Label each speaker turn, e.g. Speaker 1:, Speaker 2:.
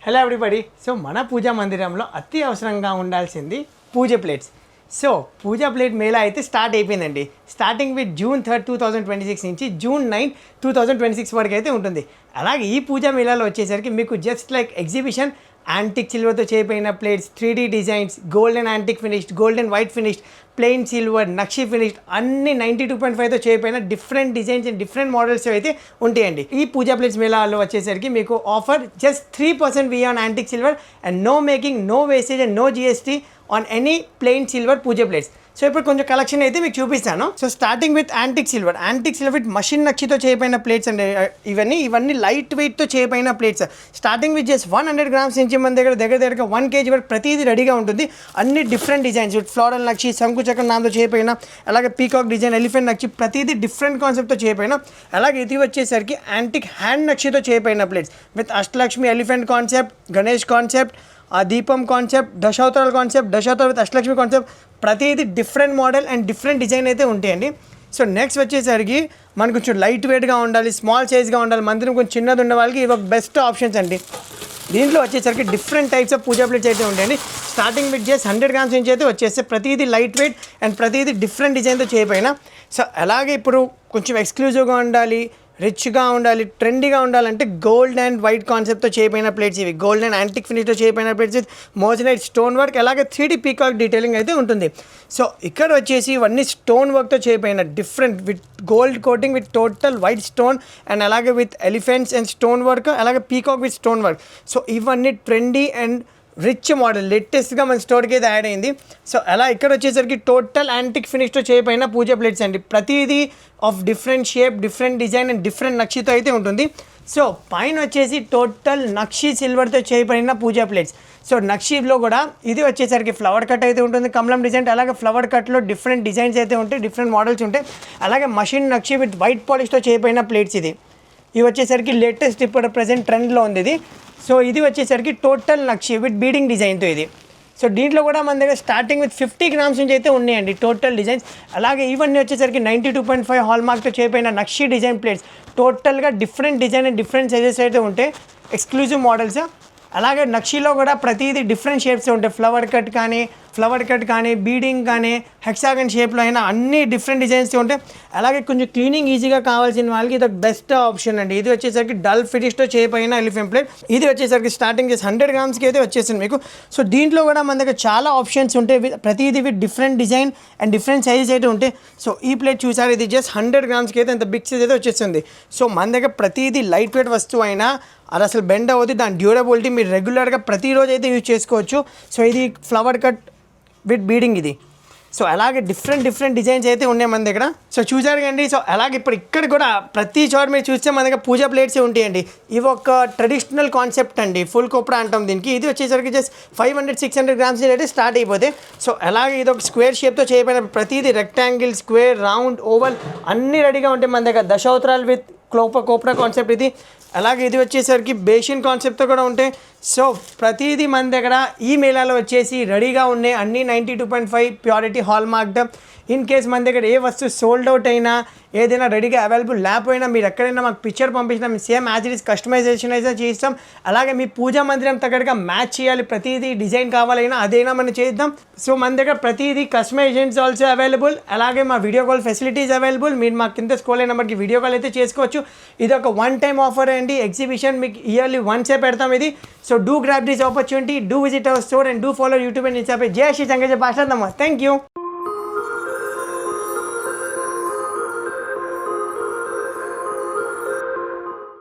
Speaker 1: Hello everybody. So మన పూజా మందిరంలో అతి అవసరంగా ఉండాల్సింది పూజ ప్లేట్స్. సో పూజా ప్లేట్ మేళా అయితే స్టార్ట్ అయిపోయిందండి. స్టార్టింగ్ విత్ June 3, 2026 నుంచి June 9, 2026 వరకు అయితే ఉంటుంది. అలాగే ఈ పూజా మేళాలో వచ్చేసరికి మీకు జస్ట్ లైక్ ఎగ్జిబిషన్ యాంటిక్ సిల్వర్తో చేయబడిన plates, 3D designs, golden antique finished, golden white finished, plain silver, నక్షి ఫినిష్డ్ అన్ని 92.5తో చేయబడిన different designs and different models అయితే ఉంటాయండి. ఈ పూజా ప్లేట్స్ మేళాలో వచ్చేసరికి మీకు offer just 3% VA on antique silver and no making, no wastage and no GST on any plain silver puja plates. So ఇప్పుడు కొంచెం కలెక్షన్ అయితే మీకు చూపిస్తాను. So starting with antique silver with machine నక్షితో చేయబడిన ప్లేట్స్ అండి. ఇవన్నీ లైట్ వెయిట్తో చేయబడిన plates. Starting with just 100 grams నుంచి మన దగ్గర 1 kg వరకు ప్రతిదీ రెడీగా ఉంటుంది. అన్ని డిఫరెంట్ డిజైన్స్ విత్ ఫ్లోరల్ నక్షి, శంకుచక్ర నామతో చేయబడిన, అలాగే పీకాక్ డిజైన్, ఎలిఫెంట్ నక్షి, ప్రతిదీ డిఫరెంట్ కాన్సెప్ట్తో చేయబడిన. అలాగే ఇది వచ్చేసరికి యాంటిక్ హ్యాండ్ నక్షితో చేయబడిన plates with Ashtalakshmi, elephant concept, Ganesh concept, ఆ దీపం కాన్సెప్ట్, దశావతారాల concept, Dashavatara with Ashtalakshmi concept, ప్రతిదీ different model and different design అయితే ఉంటాయండి. సో నెక్స్ట్ వచ్చేసరికి మనకు కొంచెం లైట్ వెయిట్గా ఉండాలి, స్మాల్ సైజ్గా ఉండాలి, మందిరం కొంచెం చిన్నది ఉండే వాళ్ళకి ఇవి ఒక బెస్ట్ ఆప్షన్స్ అండి. దీంట్లో వచ్చేసరికి different types of puja plates అయితే ఉంటాయండి. స్టార్టింగ్ విత్ జస్ట్ 100 grams నుంచి అయితే వచ్చేస్తే ప్రతిదీ లైట్ వెయిట్ అండ్ ప్రతిదీ డిఫరెంట్ డిజైన్తో చేయబడిన. సో అలాగే ఇప్పుడు కొంచెం ఎక్స్క్లూజివ్గా ఉండాలి, రిచ్గా ఉండాలి, ట్రెండీగా ఉండాలంటే గోల్డ్ అండ్ వైట్ కాన్సెప్ట్తో చేయబడిన ప్లేట్స్ ఇవి. గోల్డ్ అండ్ యాంటిక్ ఫినిష్తో చేయబడిన plates with moissanite stone work, అలాగే 3D పీకాక్ డీటెయిలింగ్ అయితే ఉంటుంది. సో ఇక్కడ వచ్చేసి ఇవన్నీ స్టోన్ వర్క్తో చేయబడిన different with gold coating with total white stone and అలాగే with elephants and stone work, అలాగే peacock with stone work. So ఇవన్నీ ట్రెండీ అండ్ రిచ్ మోడల్ లేటెస్ట్గా మన స్టోర్కి అయితే యాడ్ అయింది. సో అలా ఇక్కడ వచ్చేసరికి టోటల్ యాంటిక్ ఫినిష్తో చేయబడిన పూజా ప్లేట్స్ అండి. ప్రతిదీ of different shape, different design and different నక్షితో అయితే ఉంటుంది. సో పైన వచ్చేసి టోటల్ నక్షి సిల్వర్తో చేయబడిన పూజా ప్లేట్స్. సో నక్షిలో కూడా ఇది వచ్చేసరికి ఫ్లవర్ కట్ అయితే ఉంటుంది, కమలం డిజైన్, అలాగే ఫ్లవర్ కట్లో డిఫరెంట్ డిజైన్స్ అయితే ఉంటాయి, డిఫరెంట్ మోడల్స్ ఉంటాయి. అలాగే మషిన్ నక్షి విత్ వైట్ పాలిష్తో చేయబడిన ప్లేట్స్ ఇవి వచ్చేసరికి లేటెస్ట్ ఇప్పుడు ప్రజెంట్ ట్రెండ్లో ఉంది ఇది. సో ఇది వచ్చేసరికి టోటల్ నక్షి విత్ బీడింగ్ డిజైన్తో ఇది. సో దీంట్లో కూడా మన దగ్గర స్టార్టింగ్ విత్ 50 grams నుంచి అయితే ఉన్నాయండి టోటల్ డిజైన్స్. అలాగే ఇవన్నీ వచ్చేసరికి 92.5 హాల్మార్క్తో చేయబడిన నక్షి డిజైన్ ప్లేట్స్. టోటల్గా different design and different sizes అయితే ఉంటాయి, ఎక్స్క్లూజివ్ మోడల్స్. అలాగే నక్షిలో కూడా ప్రతిదీ డిఫరెంట్ షేప్స్ ఉంటాయి, ఫ్లవర్ కట్ కానీ బీడింగ్ కానీ హెక్సాగన్ షేప్లో అయినా అన్ని డిఫరెంట్ డిజైన్స్ ఉంటాయి. అలాగే కొంచెం క్లీనింగ్ ఈజీగా కావాల్సిన వాళ్ళకి ఇది ఒక బెస్ట్ ఆప్షన్ అండి. ఇది వచ్చేసరికి డల్ ఫినిష్తో చేయబడిన ఎలిఫెంట్ ప్లేట్. ఇది వచ్చేసరికి స్టార్టింగ్ చేసి 100 grams అయితే వచ్చేసింది మీకు. సో దీంట్లో కూడా మన దగ్గర చాలా ఆప్షన్స్ ఉంటాయి, ప్రతిదీ with different design and different sizes అయితే ఉంటాయి. సో ఈ ప్లేట్ చూసారు, ఇది జస్ట్ 100 grams అయితే అంత బిగ్ సైజ్ అయితే వచ్చేస్తుంది. సో మన దగ్గర ప్రతిదీ లైట్ వెయిట్ వస్తువు అయినా అది అసలు బెండ్ అవుతుంది, దాని డ్యూరబిలిటీ మీరు రెగ్యులర్గా ప్రతిరోజు అయితే యూజ్ చేసుకోవచ్చు. సో ఇది ఫ్లవర్ కట్ విత్ బీడింగ్ ఇది. సో అలాగే డిఫరెంట్ డిజైన్స్ అయితే ఉన్నాయి మన దగ్గర. సో చూసారు కండి. సో అలాగే ఇప్పుడు ఇక్కడ కూడా ప్రతి చోట మీరు చూస్తే మన దగ్గర పూజా ప్లేట్సే ఉంటాయండి. ఇవి ఒక ట్రెడిషనల్ కాన్సెప్ట్ అండి, ఫుల్ కోప్రా అంటాం దీనికి. ఇది వచ్చేసరికి జస్ట్ 500-600 grams అయితే స్టార్ట్ అయిపోతాయి. సో అలాగే ఇది ఒక స్క్వేర్ షేప్తో చేయబడిన ప్రతిదీ రెక్టాంగిల్, స్క్వేర్, రౌండ్, ఓవల్ అన్నీ రెడీగా ఉంటాయి మన దగ్గర. దశావతారాలు విత్ కోప్రా కాన్సెప్ట్ ఇది. అలాగే ఇది వచ్చేసరికి బేసిన్ కాన్సెప్ట్తో కూడా ఉంటాయి. సో ప్రతిదీ మన దగ్గర ఈ మేళాలో వచ్చేసి రెడీగా ఉన్నాయి, అన్నీ 92.5 ప్యూరిటీ హాల్మార్క్డ్. ఇన్ కేస్ మన దగ్గర ఏ వస్తువు సోల్డ్ అవుట్ అయినా, ఏదైనా రెడీగా అవైలబుల్ లేకపోయినా మీరు ఎక్కడైనా మాకు పిక్చర్ పంపించినా మేము same as it is customization అయితే చేస్తాం. అలాగే మీ పూజా మందిరం తగ్గట్టుగా మ్యాచ్ చేయాలి, ప్రతిదీ డిజైన్ కావాలైనా అదైనా మనం చేద్దాం. సో మన దగ్గర ప్రతిదీ కస్టమైజేషన్స్ ఆల్సో అవైలబుల్. అలాగే మా వీడియో కాల్ ఫెసిలిటీస్ అవైలబుల్. మీరు మా కింద స్క్రోల్ అయిన నెంబర్కి వీడియో కాల్ అయితే చేసుకోవచ్చు. ఇది ఒక 1-time ఆఫర్ అండి. ఎగ్జిబిషన్ మీకు ఇయర్లీ వన్సే పెడతాం ఇది. So do grab this opportunity, do visit our store and do follow YouTube and Insta page. జై శ్రీ సంగజ భాష. Thank you.